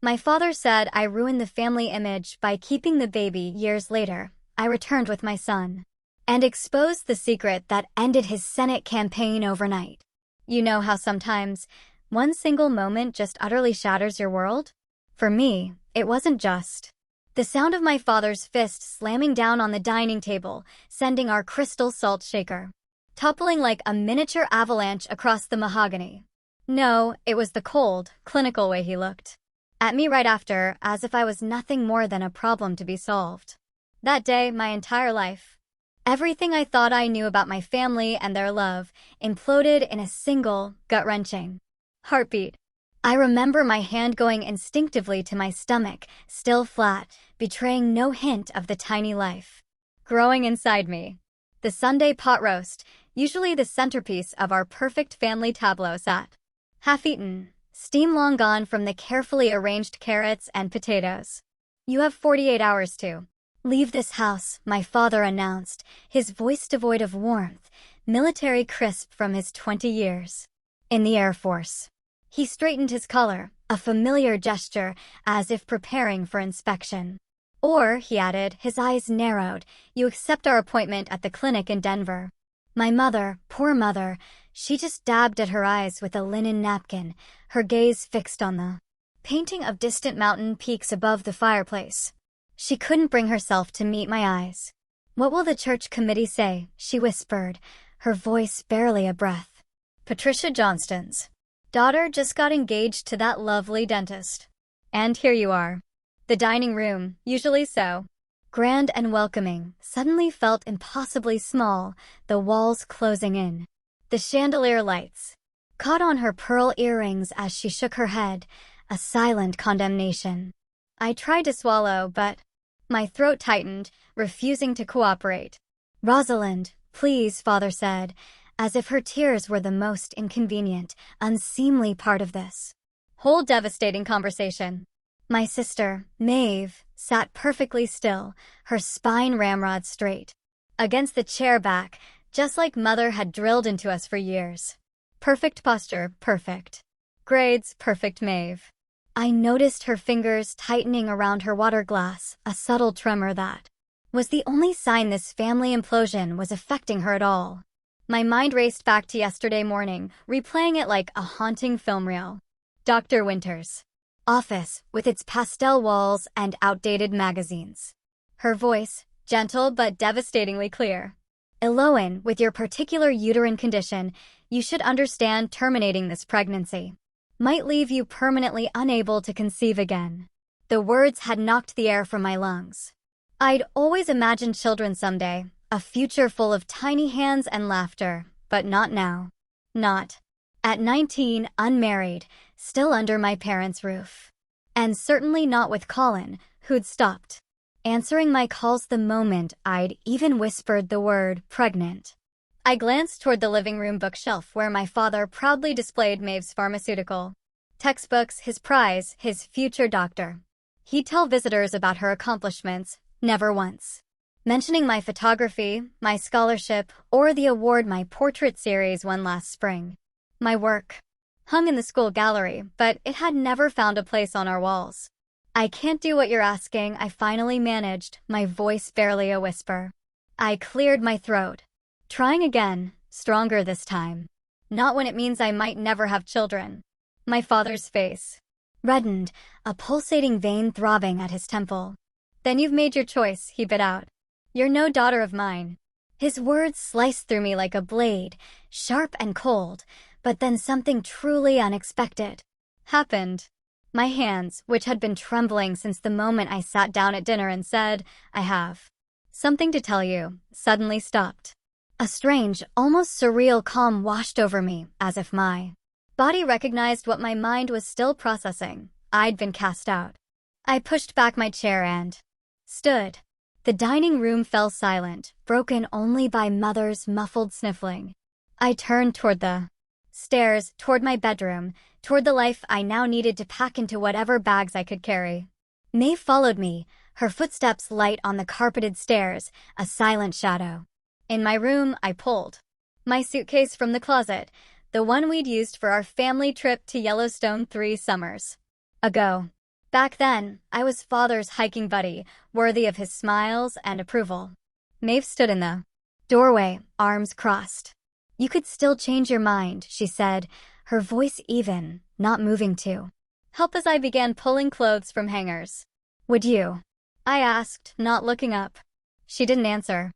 My father said I ruined the family image by keeping the baby. Years later, I returned with my son and exposed the secret that ended his Senate campaign overnight. You know how sometimes one single moment just utterly shatters your world? For me, it wasn't just the sound of my father's fist slamming down on the dining table, sending our crystal salt shaker toppling like a miniature avalanche across the mahogany. No, it was the cold, clinical way he looked at me right after, as if I was nothing more than a problem to be solved. That day, my entire life, everything I thought I knew about my family and their love, imploded in a single, gut-wrenching heartbeat. I remember my hand going instinctively to my stomach, still flat, betraying no hint of the tiny life growing inside me. The Sunday pot roast, usually the centerpiece of our perfect family tableau, sat half-eaten, steam long gone from the carefully arranged carrots and potatoes. "You have 48 hours to leave this house," my father announced, his voice devoid of warmth, military crisp from his 20 years in the Air Force. He straightened his collar, a familiar gesture, as if preparing for inspection. "Or," he added, his eyes narrowed, "you accept our appointment at the clinic in Denver." My mother, poor mother, she just dabbed at her eyes with a linen napkin, her gaze fixed on the painting of distant mountain peaks above the fireplace. She couldn't bring herself to meet my eyes. "What will the church committee say?" she whispered, her voice barely a breath. "Patricia Johnston's daughter just got engaged to that lovely dentist. And here you are." The dining room, usually so grand and welcoming, suddenly felt impossibly small, the walls closing in. The chandelier lights caught on her pearl earrings as she shook her head, a silent condemnation. I tried to swallow, but my throat tightened, refusing to cooperate. "Rosalind, please," father said, as if her tears were the most inconvenient, unseemly part of this whole devastating conversation. My sister, Maeve, sat perfectly still, her spine ramrod straight against the chair back, just like mother had drilled into us for years. Perfect posture, perfect grades, perfect Maeve. I noticed her fingers tightening around her water glass, a subtle tremor that was the only sign this family implosion was affecting her at all. My mind raced back to yesterday morning, replaying it like a haunting film reel. Dr. Winter's office, with its pastel walls and outdated magazines. Her voice, gentle but devastatingly clear. "Eloan, with your particular uterine condition, you should understand terminating this pregnancy might leave you permanently unable to conceive again." The words had knocked the air from my lungs. I'd always imagined children someday, a future full of tiny hands and laughter, but not now. Not at 19, unmarried, still under my parents' roof. And certainly not with Colin, who'd stopped answering my calls the moment I'd even whispered the word pregnant. I glanced toward the living room bookshelf where my father proudly displayed Maeve's pharmaceutical textbooks, his prize, his future doctor. He'd tell visitors about her accomplishments, never once mentioning my photography, my scholarship, or the award my portrait series won last spring. My work hung in the school gallery, but it had never found a place on our walls. "I can't do what you're asking," I finally managed, my voice barely a whisper. I cleared my throat, trying again, stronger this time. "Not when it means I might never have children." My father's face reddened, a pulsating vein throbbing at his temple. "Then you've made your choice," he bit out. "You're no daughter of mine." His words sliced through me like a blade, sharp and cold, but then something truly unexpected happened. My hands, which had been trembling since the moment I sat down at dinner and said, "I have something to tell you," suddenly stopped. A strange, almost surreal calm washed over me, as if my body recognized what my mind was still processing. I'd been cast out. I pushed back my chair and stood. The dining room fell silent, broken only by mother's muffled sniffling. I turned toward the stairs, toward my bedroom, toward the life I now needed to pack into whatever bags I could carry. Maeve followed me, her footsteps light on the carpeted stairs, a silent shadow. In my room, I pulled my suitcase from the closet, the one we'd used for our family trip to Yellowstone 3 summers ago. Back then, I was father's hiking buddy, worthy of his smiles and approval. Maeve stood in the doorway, arms crossed. "You could still change your mind," she said, her voice even, not moving to help as I began pulling clothes from hangers. "Would you?" I asked, not looking up. She didn't answer.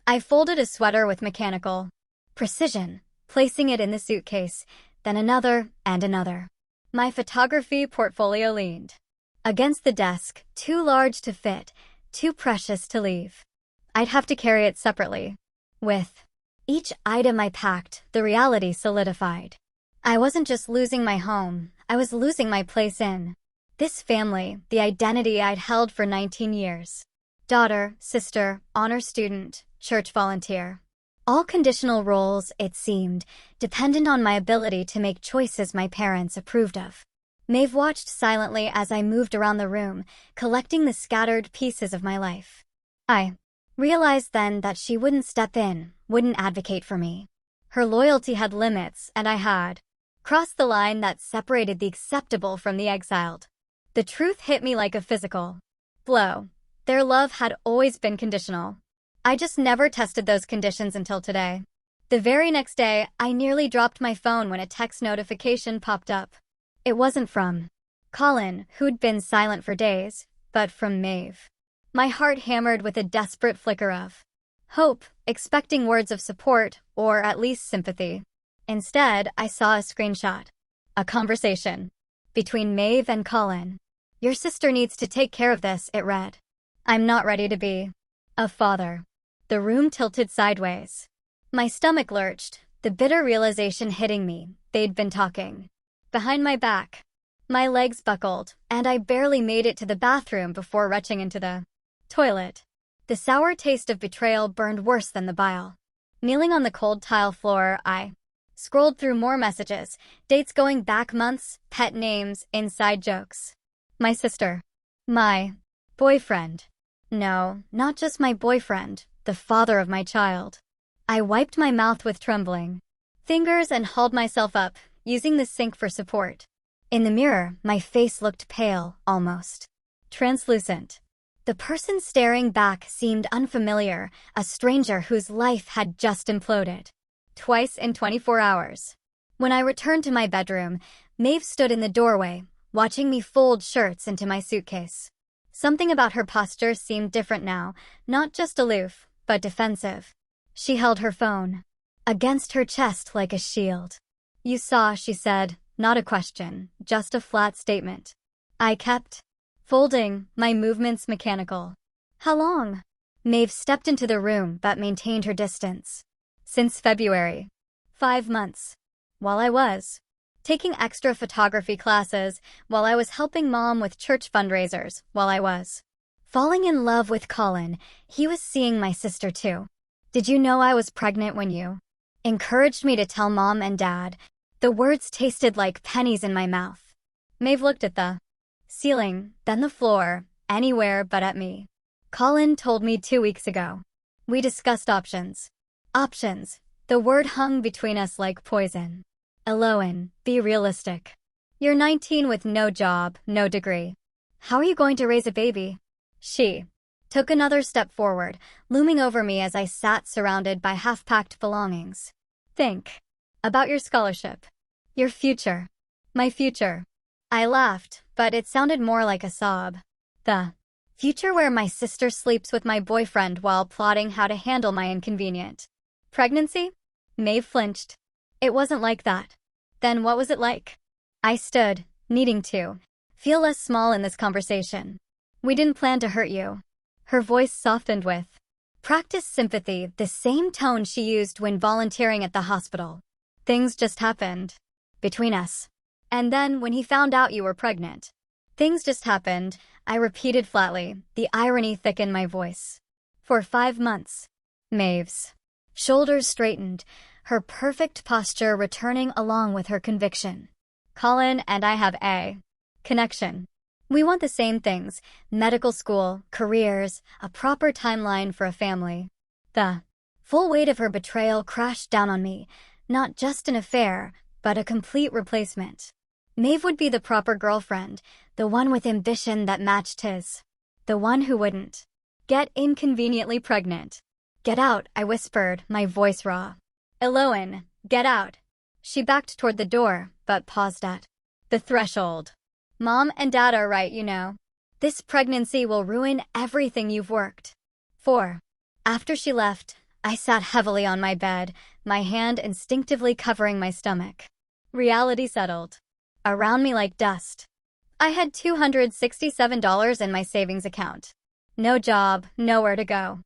I folded a sweater with mechanical precision, placing it in the suitcase, then another and another. My photography portfolio leaned against the desk, too large to fit, too precious to leave. I'd have to carry it separately. With each item I packed, the reality solidified. I wasn't just losing my home, I was losing my place in this family, the identity I'd held for 19 years. Daughter, sister, honor student, church volunteer. All conditional roles, it seemed, dependent on my ability to make choices my parents approved of. Maeve watched silently as I moved around the room, collecting the scattered pieces of my life. I realized then that she wouldn't step in, wouldn't advocate for me. Her loyalty had limits, and I had crossed the line that separated the acceptable from the exiled. The truth hit me like a physical blow. Their love had always been conditional. I just never tested those conditions until today. The very next day, I nearly dropped my phone when a text notification popped up. It wasn't from Colin, who'd been silent for days, but from Maeve. My heart hammered with a desperate flicker of hope, expecting words of support, or at least sympathy. Instead, I saw a screenshot. A conversation between Maeve and Colin. "Your sister needs to take care of this," it read. "I'm not ready to be a father." The room tilted sideways. My stomach lurched, the bitter realization hitting me. They'd been talking behind my back. My legs buckled, and I barely made it to the bathroom before rushing into the toilet. The sour taste of betrayal burned worse than the bile. Kneeling on the cold tile floor, I scrolled through more messages, dates going back months, pet names, inside jokes. My sister. My boyfriend. No, not just my boyfriend, the father of my child. I wiped my mouth with trembling fingers and hauled myself up, using the sink for support. In the mirror, my face looked pale, almost translucent. The person staring back seemed unfamiliar, a stranger whose life had just imploded. Twice in 24 hours. When I returned to my bedroom, Maeve stood in the doorway, watching me fold shirts into my suitcase. Something about her posture seemed different now, not just aloof, but defensive. She held her phone against her chest like a shield. "You saw," she said, not a question, just a flat statement. I kept folding, my movements mechanical. "How long?" Maeve stepped into the room but maintained her distance. "Since February. 5 months. While I was taking extra photography classes, while I was helping Mom with church fundraisers, while I was falling in love with Colin, he was seeing my sister too. Did you know I was pregnant when you encouraged me to tell Mom and Dad?" The words tasted like pennies in my mouth. Maeve looked at the ceiling, then the floor, anywhere but at me. "Colin told me 2 weeks ago. We discussed options." Options. The word hung between us like poison. "Eloan, be realistic. You're 19 with no job, no degree. How are you going to raise a baby?" She took another step forward, looming over me as I sat surrounded by half-packed belongings. "Think about your scholarship. Your future." "My future." I laughed, but it sounded more like a sob. "The future where my sister sleeps with my boyfriend while plotting how to handle my inconvenient pregnancy?" Maeve flinched. "It wasn't like that." "Then what was it like?" I stood, needing to feel less small in this conversation. "We didn't plan to hurt you." Her voice softened with practiced sympathy, the same tone she used when volunteering at the hospital. "Things just happened between us. And then, when he found out you were pregnant." "Things just happened," I repeated flatly, the irony thick in my voice. "For 5 months." Maeve's shoulders straightened, her perfect posture returning along with her conviction. "Colin and I have a connection. We want the same things: medical school, careers, a proper timeline for a family." The full weight of her betrayal crashed down on me, not just an affair, but a complete replacement. Maeve would be the proper girlfriend, the one with ambition that matched his. The one who wouldn't get inconveniently pregnant. Get out, I whispered, my voice raw. Eloan, get out. She backed toward the door, but paused at the threshold. Mom and Dad are right, you know. This pregnancy will ruin everything you've worked for. After she left, I sat heavily on my bed, my hand instinctively covering my stomach. Reality settled around me like dust. I had $267 in my savings account. No job, nowhere to go.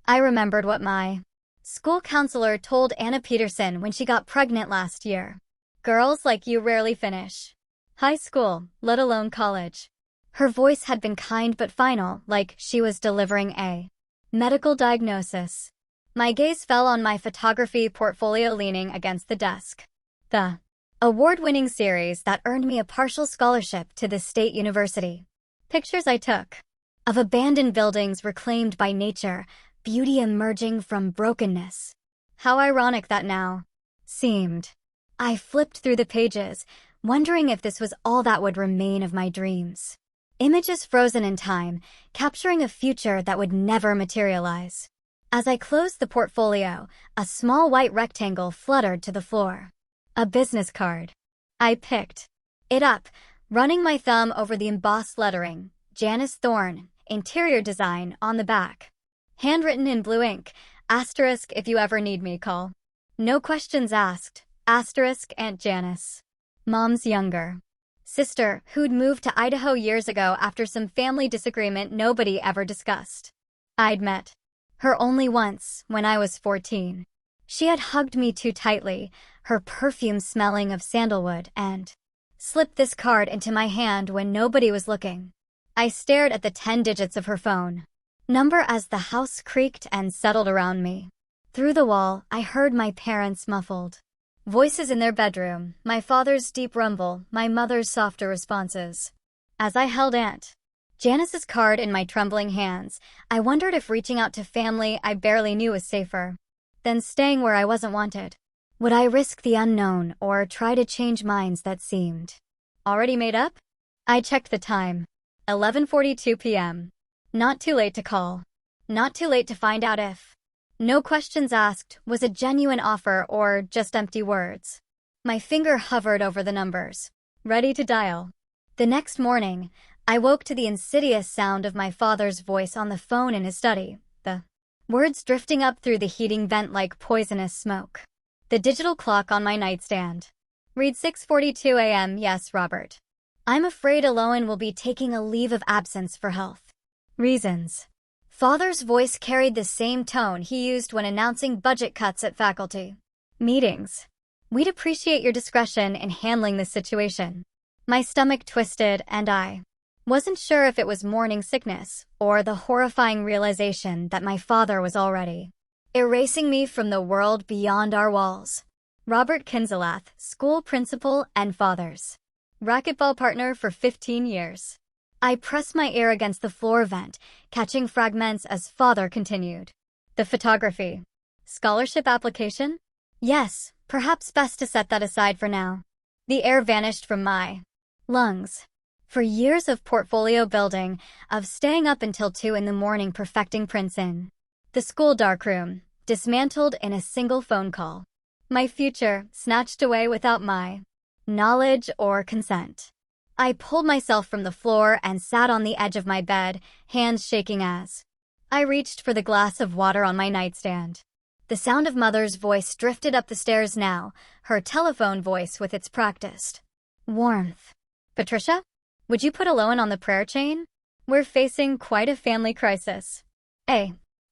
I remembered what my school counselor told Anna Peterson when she got pregnant last year. Girls like you rarely finish high school, let alone college. Her voice had been kind but final, like she was delivering a medical diagnosis. My gaze fell on my photography portfolio leaning against the desk. The award-winning series that earned me a partial scholarship to the state university. Pictures I took of abandoned buildings reclaimed by nature, beauty emerging from brokenness. How ironic that now seemed. I flipped through the pages, wondering if this was all that would remain of my dreams. Images frozen in time, capturing a future that would never materialize. As I closed the portfolio, a small white rectangle fluttered to the floor. A business card. I picked it up, running my thumb over the embossed lettering, Janice Thorne, interior design, on the back. Handwritten in blue ink, asterisk if you ever need me, call. No questions asked, asterisk Aunt Janice. Mom's younger sister, who'd moved to Idaho years ago after some family disagreement nobody ever discussed. I'd met her only once, when I was 14. She had hugged me too tightly, her perfume smelling of sandalwood, and slipped this card into my hand when nobody was looking. I stared at the 10 digits of her phone number as the house creaked and settled around me. Through the wall, I heard my parents' muffled voices in their bedroom, my father's deep rumble, my mother's softer responses. As I held Aunt Janice's card in my trembling hands, I wondered if reaching out to family I barely knew was safer than staying where I wasn't wanted. Would I risk the unknown or try to change minds that seemed already made up? I checked the time. 11:42 p.m. Not too late to call. Not too late to find out if no questions asked was a genuine offer or just empty words. My finger hovered over the numbers, ready to dial. The next morning, I woke to the insidious sound of my father's voice on the phone in his study, the words drifting up through the heating vent like poisonous smoke. The digital clock on my nightstand. Read 6:42 a.m. Yes, Robert. I'm afraid Eloan will be taking a leave of absence for health reasons. Father's voice carried the same tone he used when announcing budget cuts at faculty meetings. We'd appreciate your discretion in handling this situation. My stomach twisted and I wasn't sure if it was morning sickness or the horrifying realization that my father was already erasing me from the world beyond our walls. Robert Kinzelath, school principal and father's racquetball partner for 15 years. I pressed my ear against the floor vent, catching fragments as father continued. The photography. Scholarship application? Yes, perhaps best to set that aside for now. The air vanished from my lungs. For years of portfolio building, of staying up until 2 in the morning perfecting prints in the school darkroom, dismantled in a single phone call. My future snatched away without my knowledge or consent. I pulled myself from the floor and sat on the edge of my bed, hands shaking as I reached for the glass of water on my nightstand. The sound of Mother's voice drifted up the stairs now, her telephone voice with its practiced warmth. Patricia? Would you put Eloan on the prayer chain? We're facing quite a family crisis.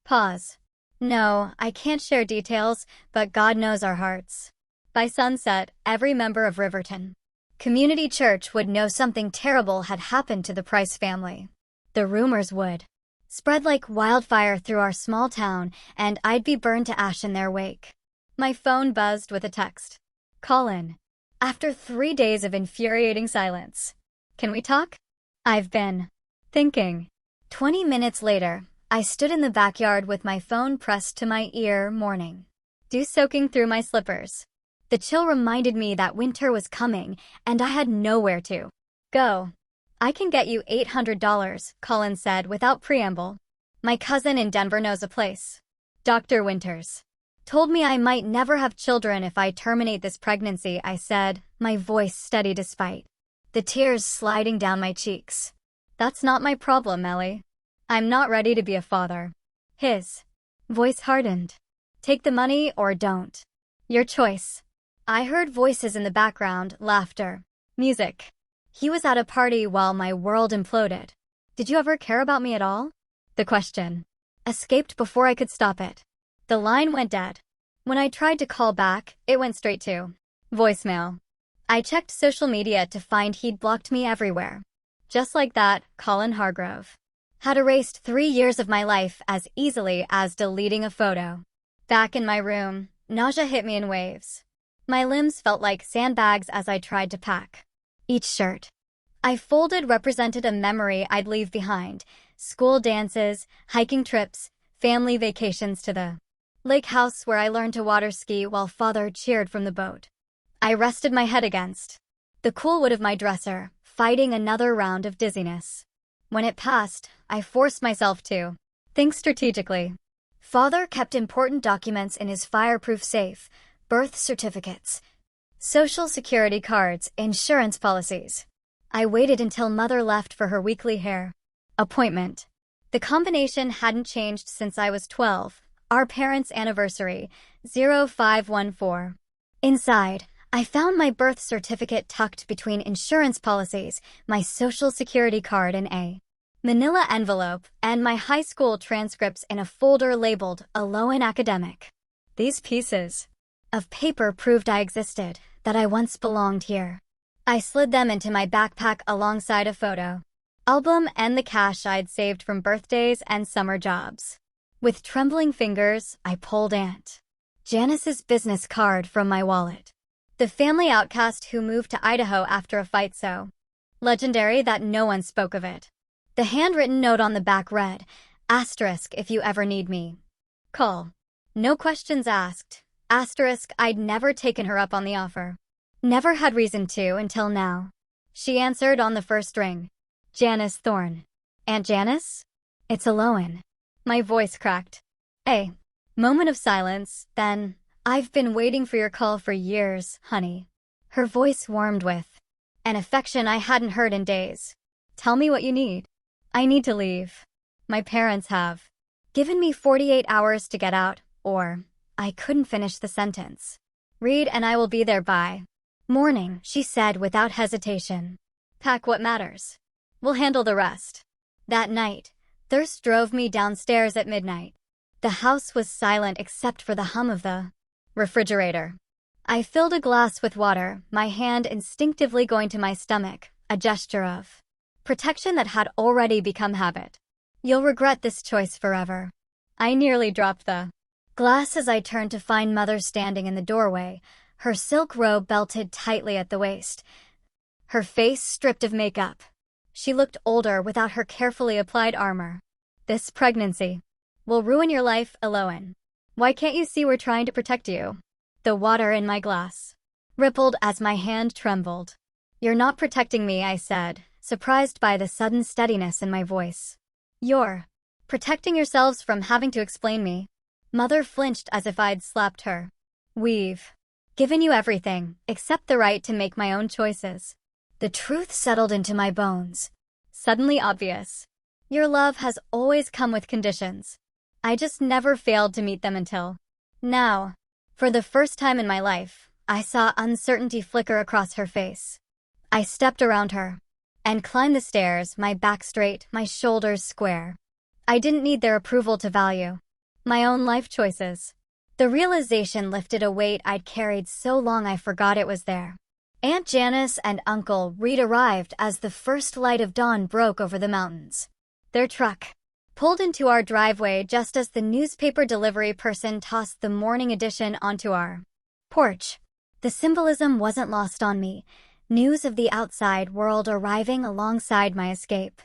Pause. No, I can't share details, but God knows our hearts. By sunset, every member of Riverton Community Church would know something terrible had happened to the Price family. The rumors would spread like wildfire through our small town, and I'd be burned to ash in their wake. My phone buzzed with a text. Colin. After 3 days of infuriating silence. Can we talk? I've been thinking. 20 minutes later, I stood in the backyard with my phone pressed to my ear, morning dew soaking through my slippers. The chill reminded me that winter was coming, and I had nowhere to go. "I can get you $800, Colin said without preamble. "My cousin in Denver knows a place. Dr. Winters told me I might never have children if I terminate this pregnancy," I said, my voice steady despite the tears sliding down my cheeks. "That's not my problem, Ellie. I'm not ready to be a father." His voice hardened. "Take the money or don't. Your choice." I heard voices in the background, laughter, music. He was at a party while my world imploded. "Did you ever care about me at all?" The question escaped before I could stop it. The line went dead. When I tried to call back, it went straight to voicemail. I checked social media to find he'd blocked me everywhere. Just like that, Colin Hargrove had erased 3 years of my life as easily as deleting a photo. Back in my room, nausea hit me in waves. My limbs felt like sandbags as I tried to pack. Each shirt I folded represented a memory I'd leave behind: school dances, hiking trips, family vacations to the lake house where I learned to water ski while father cheered from the boat. I rested my head against the cool wood of my dresser, fighting another round of dizziness. When it passed, I forced myself to think strategically. Father kept important documents in his fireproof safe: birth certificates, social security cards, insurance policies. I waited until Mother left for her weekly hair appointment. The combination hadn't changed since I was 12, our parents' anniversary, 0514. Inside, I found my birth certificate tucked between insurance policies, my social security card in a manila envelope, and my high school transcripts in a folder labeled Alohan Academic. These pieces of paper proved I existed, that I once belonged here. I slid them into my backpack alongside a photo album and the cash I'd saved from birthdays and summer jobs. With trembling fingers, I pulled Aunt Janice's business card from my wallet. The family outcast who moved to Idaho after a fight so legendary that no one spoke of it. The handwritten note on the back read, "Asterisk if you ever need me. Call. No questions asked." Asterisk, I'd never taken her up on the offer. Never had reason to until now. She answered on the first ring. "Janice Thorne." "Aunt Janice?" "It's Alohan." My voice cracked. A moment of silence, then, "I've been waiting for your call for years, honey." Her voice warmed with an affection I hadn't heard in days. "Tell me what you need." "I need to leave. My parents have given me 48 hours to get out, or..." I couldn't finish the sentence. "Read and I will be there by morning," she said without hesitation. "Pack what matters. We'll handle the rest." That night, thirst drove me downstairs at midnight. The house was silent except for the hum of the refrigerator. I filled a glass with water, my hand instinctively going to my stomach, a gesture of protection that had already become habit. "You'll regret this choice forever." I nearly dropped the glass as I turned to find Mother standing in the doorway, her silk robe belted tightly at the waist, her face stripped of makeup. She looked older without her carefully applied armor. "This pregnancy will ruin your life, Alohan. Why can't you see we're trying to protect you?" The water in my glass rippled as my hand trembled. "You're not protecting me," I said, surprised by the sudden steadiness in my voice. "You're protecting yourselves from having to explain me." Mother flinched as if I'd slapped her. "We've given you everything, except the right to make my own choices." The truth settled into my bones, suddenly obvious. Your love has always come with conditions. I just never failed to meet them until now. For the first time in my life, I saw uncertainty flicker across her face. I stepped around her and climbed the stairs, my back straight, my shoulders square. I didn't need their approval to value my own life choices. The realization lifted a weight I'd carried so long I forgot it was there. Aunt Janice and Uncle Reed arrived as the first light of dawn broke over the mountains. Their truck pulled into our driveway just as the newspaper delivery person tossed the morning edition onto our porch. The symbolism wasn't lost on me. News of the outside world arriving alongside my escape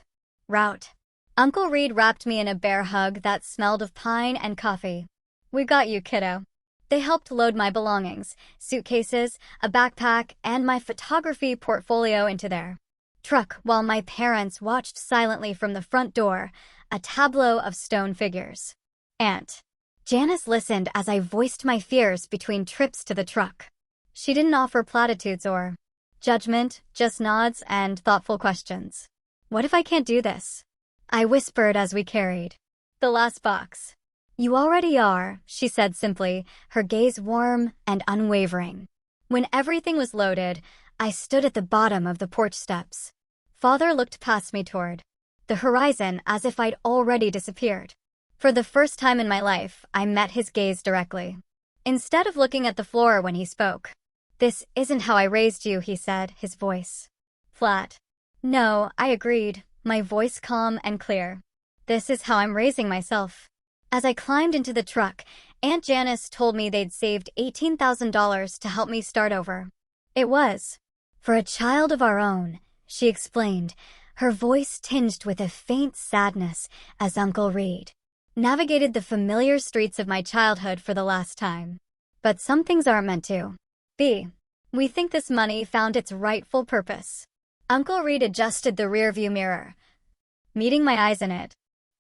route. Uncle Reed wrapped me in a bear hug that smelled of pine and coffee. "We got you, kiddo. They helped load my belongings, suitcases, a backpack, and my photography portfolio into their truck while my parents watched silently from the front door, a tableau of stone figures. Aunt Janice listened as I voiced my fears between trips to the truck. She didn't offer platitudes or judgment, just nods and thoughtful questions. What if I can't do this? I whispered as we carried the last box. You already are, she said simply, her gaze warm and unwavering. When everything was loaded, I stood at the bottom of the porch steps. Father looked past me toward the horizon as if I'd already disappeared. For the first time in my life, I met his gaze directly. Instead of looking at the floor when he spoke. This isn't how I raised you, he said, his voice flat. No, I agreed, my voice calm and clear. This is how I'm raising myself. As I climbed into the truck, Aunt Janice told me they'd saved $18,000 to help me start over. It was for a child of our own, she explained, her voice tinged with a faint sadness as Uncle Reed navigated the familiar streets of my childhood for the last time. But some things aren't meant to be. We think this money found its rightful purpose. Uncle Reed adjusted the rearview mirror, meeting my eyes in it.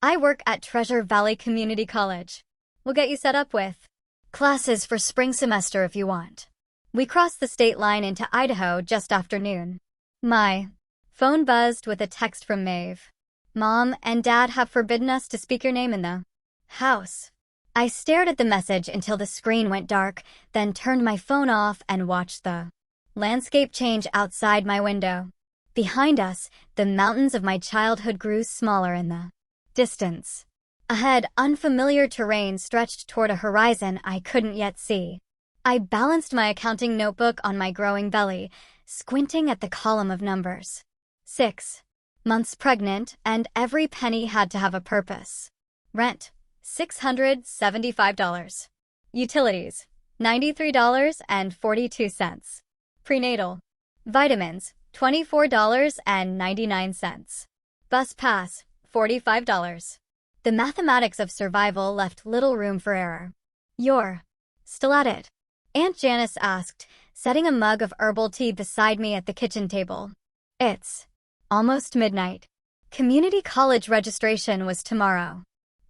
I work at Treasure Valley Community College. We'll get you set up with classes for spring semester if you want. We crossed the state line into Idaho just after noon. My phone buzzed with a text from Maeve. Mom and Dad have forbidden us to speak your name in the house. I stared at the message until the screen went dark, then turned my phone off and watched the landscape change outside my window. Behind us, the mountains of my childhood grew smaller in the distance. Ahead, unfamiliar terrain stretched toward a horizon I couldn't yet see. I balanced my accounting notebook on my growing belly, squinting at the column of numbers. 6 months pregnant, and every penny had to have a purpose. Rent, $675. Utilities, $93.42. Prenatal. Vitamins, $24.99. Bus pass, $45. The mathematics of survival left little room for error. You're still at it? Aunt Janice asked, setting a mug of herbal tea beside me at the kitchen table. It's almost midnight. Community college registration was tomorrow.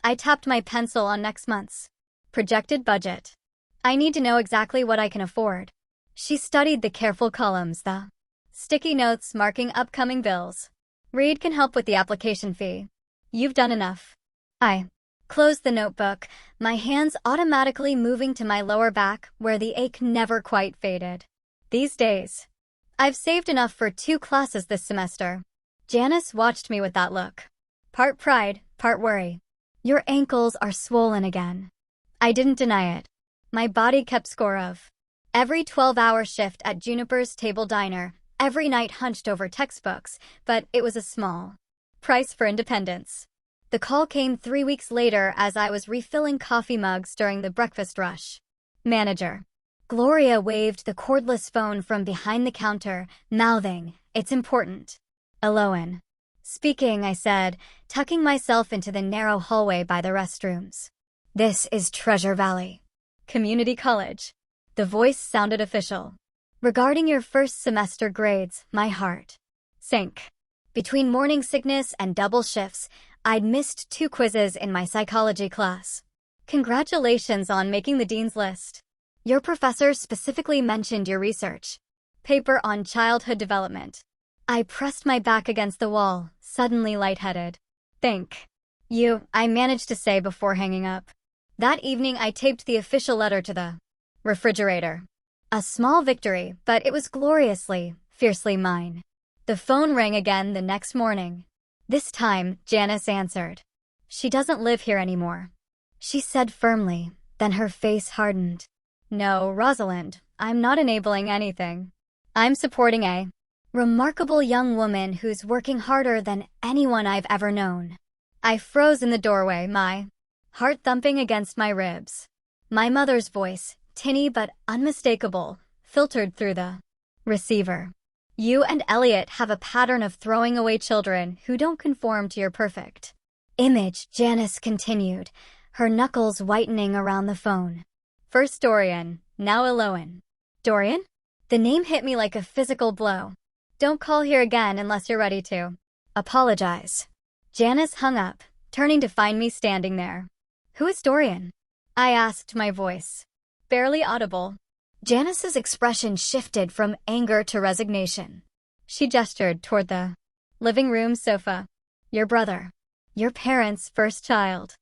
I tapped my pencil on next month's projected budget. I need to know exactly what I can afford. She studied the careful columns, the sticky notes marking upcoming bills. Reed can help with the application fee. You've done enough. I closed the notebook, my hands automatically moving to my lower back where the ache never quite faded. These days, I've saved enough for 2 classes this semester. Janice watched me with that look. Part pride, part worry. Your ankles are swollen again. I didn't deny it. My body kept score of every 12-hour shift at Juniper's Table Diner, every night hunched over textbooks, but it was a small price for independence. The call came 3 weeks later as I was refilling coffee mugs during the breakfast rush. Manager. Gloria waved the cordless phone from behind the counter, mouthing, "It's important." Eloan. Speaking, I said, tucking myself into the narrow hallway by the restrooms. This is Treasure Valley Community College. The voice sounded official. Regarding your first semester grades, my heart sank. Between morning sickness and double shifts, I'd missed 2 quizzes in my psychology class. Congratulations on making the dean's list. Your professor specifically mentioned your research paper on childhood development. I pressed my back against the wall, suddenly lightheaded. Thank you, I managed to say before hanging up. That evening I taped the official letter to the refrigerator. A small victory, but it was gloriously, fiercely mine. The phone rang again the next morning. This time, Janice answered. She doesn't live here anymore, she said firmly, then her face hardened. No, Rosalind, I'm not enabling anything. I'm supporting a remarkable young woman who's working harder than anyone I've ever known. I froze in the doorway, my heart thumping against my ribs. My mother's voice, tinny but unmistakable, filtered through the receiver. You and Elliot have a pattern of throwing away children who don't conform to your perfect image, Janice continued, her knuckles whitening around the phone. First Dorian, now Eloan. Dorian? The name hit me like a physical blow. Don't call here again unless you're ready to. Apologize. Janice hung up, turning to find me standing there. Who is Dorian? I asked, my voice barely audible. Janice's expression shifted from anger to resignation. She gestured toward the living room sofa. Your brother. Your parents' first child.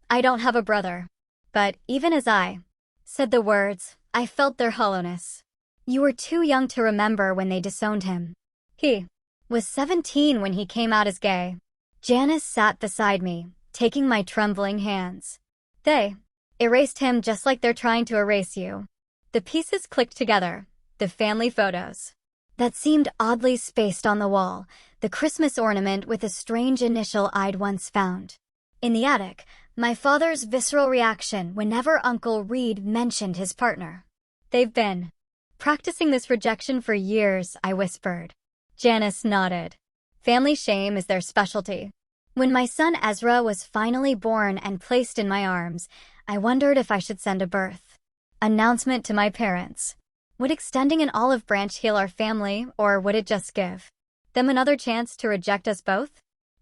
I don't have a brother. But even as I said the words, I felt their hollowness. You were too young to remember when they disowned him. He was 17 when he came out as gay. Janice sat beside me, taking my trembling hands. They erased him just like they're trying to erase you. The pieces clicked together, the family photos that seemed oddly spaced on the wall, the Christmas ornament with a strange initial I'd once found. In the attic, my father's visceral reaction whenever Uncle Reed mentioned his partner. They've been practicing this rejection for years, I whispered. Janice nodded. Family shame is their specialty. When my son Ezra was finally born and placed in my arms, I wondered if I should send a birth announcement to my parents. Would extending an olive branch heal our family, or would it just give them another chance to reject us both?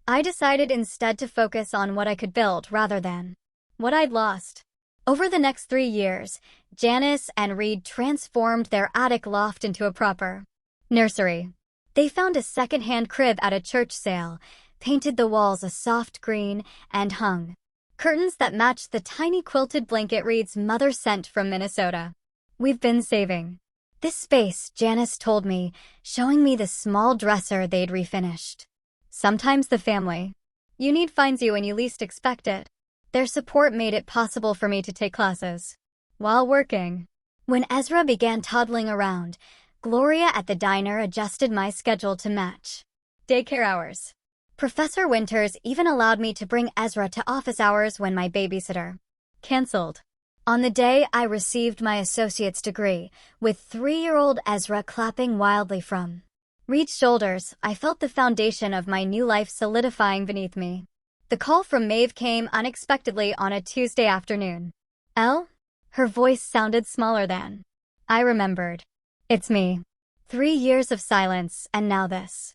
I decided instead to focus on what I could build rather than what I'd lost. Over the next 3 years, Janice and Reed transformed their attic loft into a proper nursery. They found a second-hand crib at a church sale, painted the walls a soft green, and hung curtains that matched the tiny quilted blanket Reed's mother sent from Minnesota. We've been saving this space, Janice told me, showing me the small dresser they'd refinished. Sometimes the family you need finds you when you least expect it. Their support made it possible for me to take classes while working. When Ezra began toddling around, Gloria at the diner adjusted my schedule to match daycare hours. Professor Winters even allowed me to bring Ezra to office hours when my babysitter canceled. On the day I received my associate's degree, with 3-year-old Ezra clapping wildly from Reed's shoulders, I felt the foundation of my new life solidifying beneath me. The call from Maeve came unexpectedly on a Tuesday afternoon. Elle? Her voice sounded smaller than I remembered. It's me. 3 years of silence, and now this.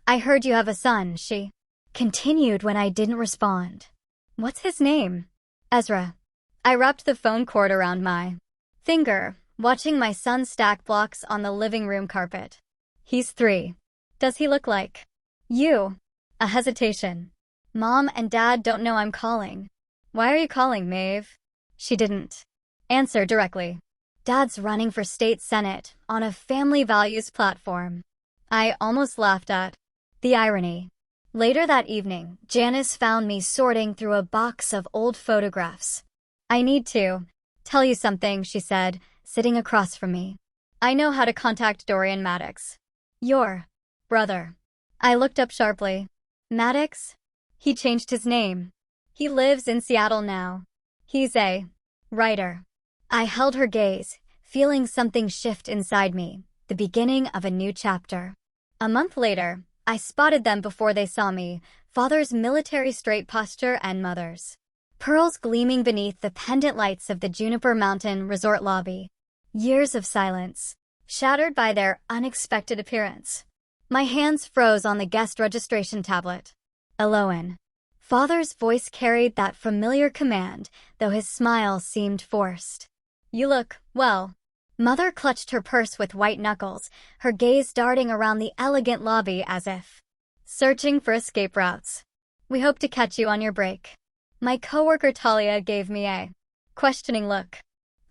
I heard you have a son, she continued when I didn't respond. What's his name? Ezra. I wrapped the phone cord around my finger, watching my son stack blocks on the living room carpet. He's 3. Does he look like you? A hesitation. Mom and Dad don't know I'm calling. Why are you calling, Maeve? She didn't answer directly. Dad's running for state senate on a family values platform. I almost laughed at the irony. Later that evening, Janice found me sorting through a box of old photographs. I need to tell you something, she said, sitting across from me. I know how to contact Dorian Maddox. Your brother. I looked up sharply. Maddox? He changed his name. He lives in Seattle now. He's a writer. I held her gaze, feeling something shift inside me, the beginning of a new chapter. A month later, I spotted them before they saw me, father's military straight posture and mother's pearls gleaming beneath the pendant lights of the Juniper Mountain resort lobby. Years of silence, shattered by their unexpected appearance. My hands froze on the guest registration tablet. Eloan. Father's voice carried that familiar command, though his smile seemed forced. You look well. Mother clutched her purse with white knuckles, her gaze darting around the elegant lobby as if searching for escape routes. We hope to catch you on your break. My coworker Talia gave me a questioning look.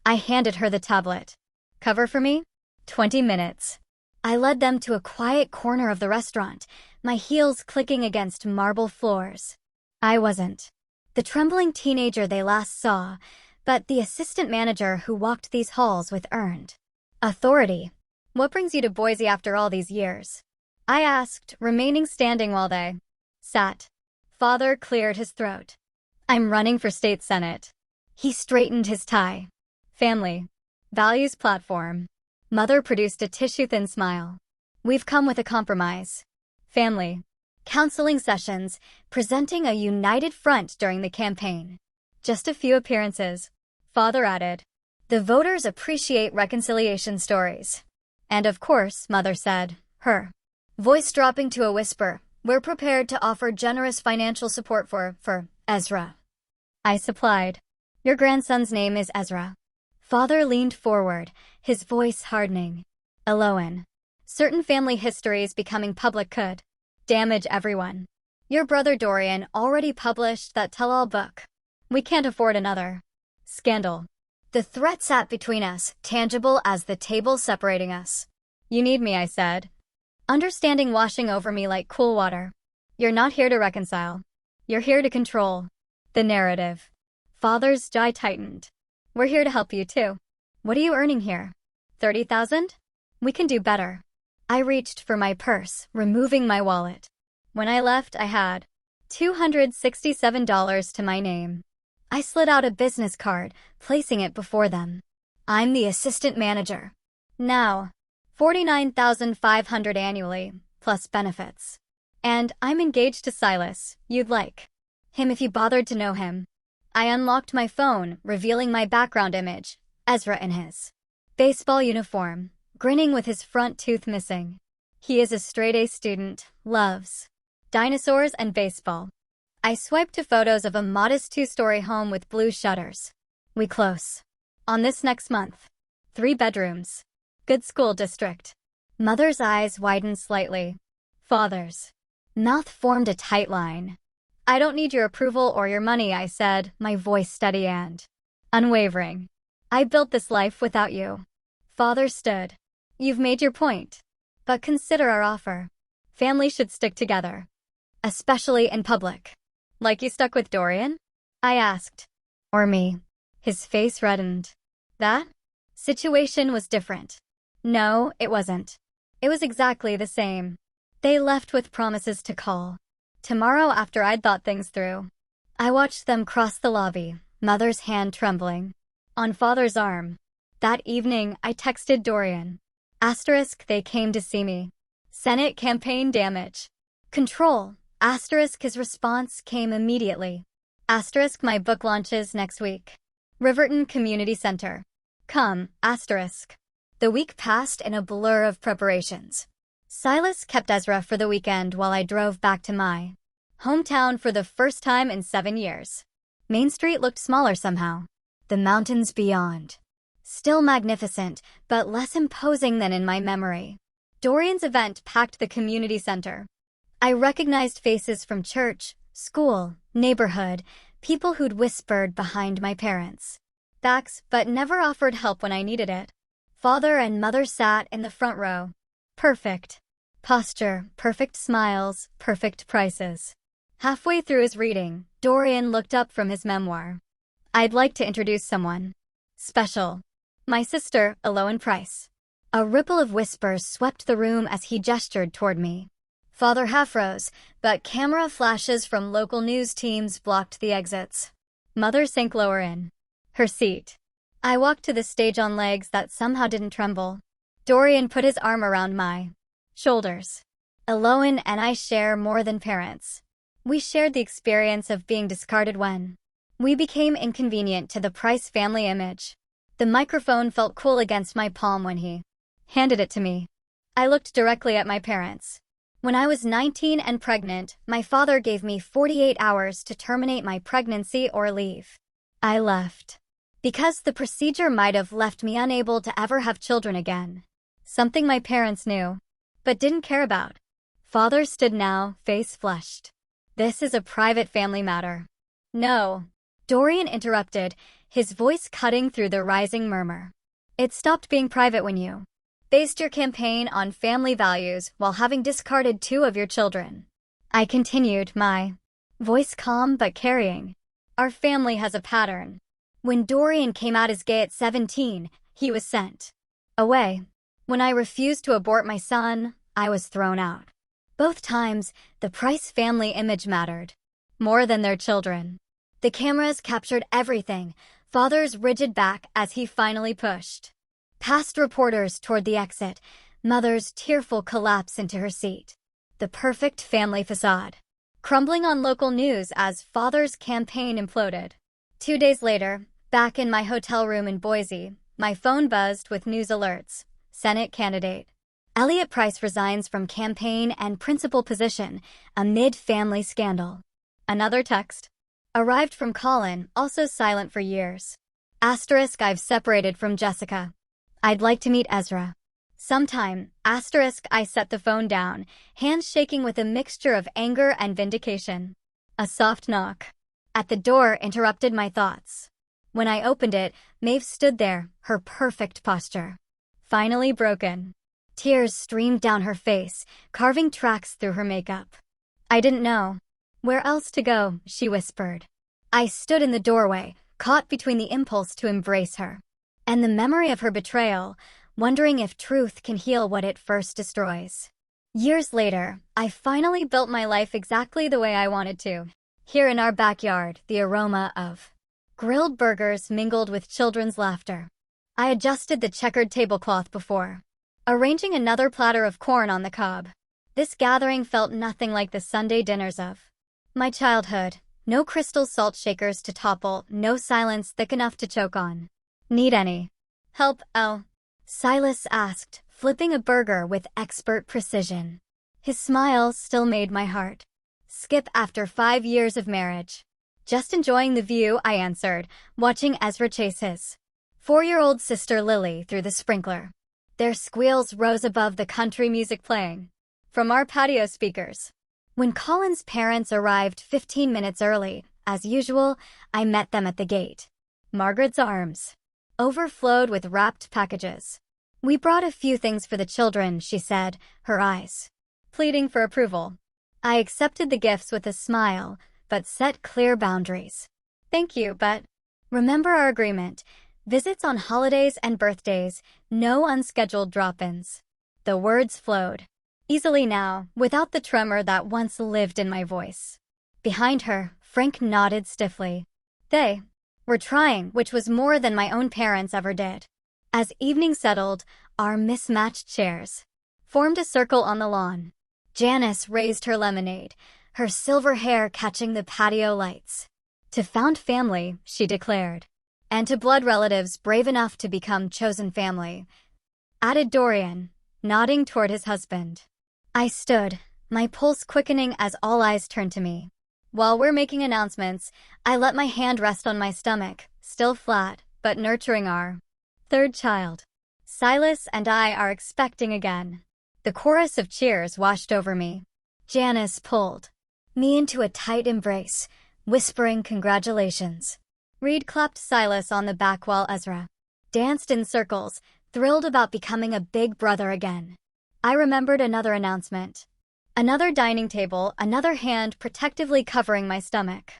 I handed her the tablet. Cover for me? 20 minutes. I led them to a quiet corner of the restaurant, my heels clicking against marble floors. I wasn't the trembling teenager they last saw, but the assistant manager who walked these halls with earned authority. What brings you to Boise after all these years? I asked, remaining standing while they sat. Father cleared his throat. I'm running for state senate. He straightened his tie. Family. Values platform. Mother produced a tissue-thin smile. We've come with a compromise. Family. Counseling sessions, presenting a united front during the campaign. Just a few appearances. Father added. The voters appreciate reconciliation stories. And of course, Mother said, her voice dropping to a whisper, we're prepared to offer generous financial support for Ezra. I supplied, your grandson's name is Ezra. Father leaned forward, his voice hardening. Eloan. Certain family histories becoming public could damage everyone. Your brother Dorian already published that tell-all book. We can't afford another scandal. The threat sat between us, tangible as the table separating us. You need me, I said. Understanding washing over me like cool water. You're not here to reconcile. You're here to control the narrative. Father's jaw tightened. We're here to help you too. What are you earning here? 30,000? We can do better. I reached for my purse, removing my wallet. When I left, I had $267 to my name. I slid out a business card, placing it before them. I'm the assistant manager. Now, $49,500 annually, plus benefits. And I'm engaged to Silas. You'd like him if you bothered to know him. I unlocked my phone, revealing my background image, Ezra in his baseball uniform, grinning with his front tooth missing. He is a straight-A student, loves dinosaurs and baseball. I swiped to photos of a modest 2-story home with blue shutters. We close on this next month. 3 bedrooms. Good school district. Mother's eyes widened slightly. Father's mouth formed a tight line. I don't need your approval or your money, I said, my voice steady and unwavering. I built this life without you. Father stood. You've made your point. But consider our offer. Family should stick together. Especially in public. Like you stuck with Dorian? I asked. Or me. His face reddened. That situation was different. No, it wasn't. It was exactly the same. They left with promises to call tomorrow after I'd thought things through. I watched them cross the lobby, Mother's hand trembling on Father's arm. That evening, I texted Dorian. Asterisk, they came to see me. Senate campaign damage. Control. Asterisk, his response came immediately. Asterisk, my book launches next week. Riverton Community Center. Come, asterisk. The week passed in a blur of preparations. Silas kept Ezra for the weekend while I drove back to my hometown for the first time in 7 years. Main Street looked smaller somehow. The mountains beyond. Still magnificent, but less imposing than in my memory. Dorian's event packed the community center. I recognized faces from church, school, neighborhood, people who'd whispered behind my parents' backs but never offered help when I needed it. Father and Mother sat in the front row. Perfect posture, perfect smiles, perfect prices. Halfway through his reading, Dorian looked up from his memoir. I'd like to introduce someone special. My sister, Eloan Price. A ripple of whispers swept the room as he gestured toward me. Father half rose, but camera flashes from local news teams blocked the exits. Mother sank lower in her seat. I walked to the stage on legs that somehow didn't tremble. Dorian put his arm around my shoulders. Eloan and I share more than parents. We shared the experience of being discarded when we became inconvenient to the Price family image. The microphone felt cool against my palm when he handed it to me. I looked directly at my parents. When I was 19 and pregnant, my father gave me 48 hours to terminate my pregnancy or leave. I left. Because the procedure might have left me unable to ever have children again. Something my parents knew, but didn't care about. Father stood now, face flushed. This is a private family matter. No. Dorian interrupted, his voice cutting through the rising murmur. It stopped being private when you based your campaign on family values while having discarded 2 of your children. I continued, my voice calm but carrying. Our family has a pattern. When Dorian came out as gay at 17, he was sent away. When I refused to abort my son, I was thrown out. Both times, the Price family image mattered more than their children. The cameras captured everything, Father's rigid back as he finally pushed past reporters toward the exit, Mother's tearful collapse into her seat. The perfect family facade, crumbling on local news as Father's campaign imploded. 2 days later, Back in my hotel room in Boise, my phone buzzed with news alerts. Senate candidate Elliot Price resigns from campaign and principal position amid family scandal. Another text arrived from Colin, also silent for years. Asterisk, I've separated from Jessica. I'd like to meet Ezra. Sometime, asterisk, I set the phone down, hands shaking with a mixture of anger and vindication. A soft knock at the door interrupted my thoughts. When I opened it, Maeve stood there, her perfect posture finally broken. Tears streamed down her face, carving tracks through her makeup. I didn't know where else to go, she whispered. I stood in the doorway, caught between the impulse to embrace her and the memory of her betrayal, wondering if truth can heal what it first destroys. Years later, I finally built my life exactly the way I wanted to. Here in our backyard, the aroma of grilled burgers mingled with children's laughter. I adjusted the checkered tablecloth before arranging another platter of corn on the cob. This gathering felt nothing like the Sunday dinners of my childhood. No crystal salt shakers to topple, no silence thick enough to choke on. Need any help, Elle? Silas asked, flipping a burger with expert precision. His smile still made my heart skip after 5 years of marriage. Just enjoying the view, I answered, watching Ezra chase his 4-year-old sister Lily through the sprinkler. Their squeals rose above the country music playing from our patio speakers. When Colin's parents arrived 15 minutes early, as usual, I met them at the gate. Margaret's arms overflowed with wrapped packages. We brought a few things for the children, she said, her eyes pleading for approval. I accepted the gifts with a smile, but set clear boundaries. Thank you, but remember our agreement. Visits on holidays and birthdays, no unscheduled drop-ins. The words flowed easily now, without the tremor that once lived in my voice. Behind her, Frank nodded stiffly. They were trying, which was more than my own parents ever did. As evening settled, our mismatched chairs formed a circle on the lawn. Janice raised her lemonade, her silver hair catching the patio lights. To found family, she declared. And to blood relatives brave enough to become chosen family, added Dorian, nodding toward his husband. I stood, my pulse quickening as all eyes turned to me. While we're making announcements, I let my hand rest on my stomach, still flat, but nurturing our third child. Silas and I are expecting again. The chorus of cheers washed over me. Janice pulled me into a tight embrace, whispering congratulations. Reed clapped Silas on the back while Ezra danced in circles, thrilled about becoming a big brother again. I remembered another announcement. Another dining table, another hand protectively covering my stomach.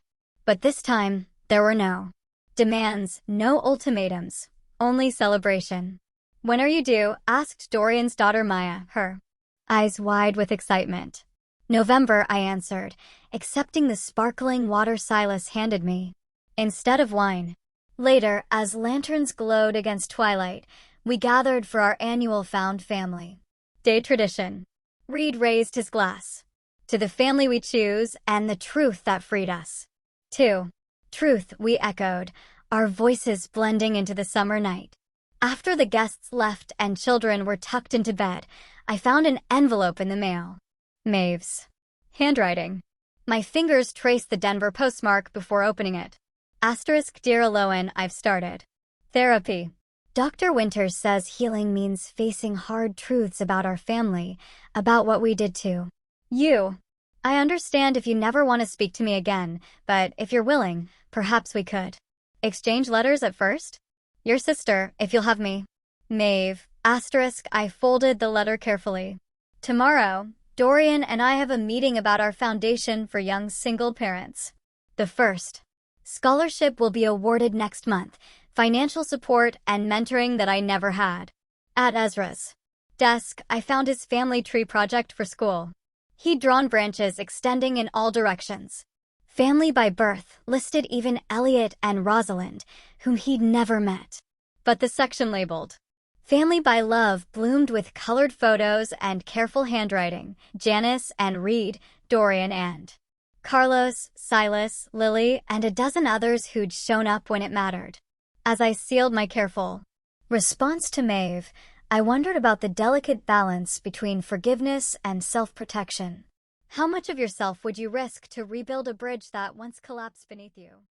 But this time, there were no demands, no ultimatums, only celebration. When are you due? Asked Dorian's daughter Maya, her eyes wide with excitement. November, I answered, accepting the sparkling water Silas handed me instead of wine. Later, as lanterns glowed against twilight, we gathered for our annual Found Family Day tradition. Reed raised his glass to the family we choose and the truth that freed us. 2. Truth, we echoed, our voices blending into the summer night. After the guests left and children were tucked into bed, I found an envelope in the mail. Maeve's handwriting. My fingers traced the Denver postmark before opening it. Asterisk, Dear Aloan, I've started therapy. Dr. Winters says healing means facing hard truths about our family, about what we did to you. I understand if you never want to speak to me again, but if you're willing, perhaps we could exchange letters at first? Your sister, if you'll have me. Maeve. Asterisk, I folded the letter carefully. Tomorrow, Dorian and I have a meeting about our foundation for young single parents. The first scholarship will be awarded next month, financial support and mentoring that I never had. At Ezra's desk, I found his family tree project for school. He'd drawn branches extending in all directions. Family by birth listed even Elliot and Rosalind, whom he'd never met. But the section labeled Family by Love bloomed with colored photos and careful handwriting. Janice and Reed, Dorian and Carlos, Silas, Lily, and a dozen others who'd shown up when it mattered. As I sealed my careful response to Maeve, I wondered about the delicate balance between forgiveness and self-protection. How much of yourself would you risk to rebuild a bridge that once collapsed beneath you?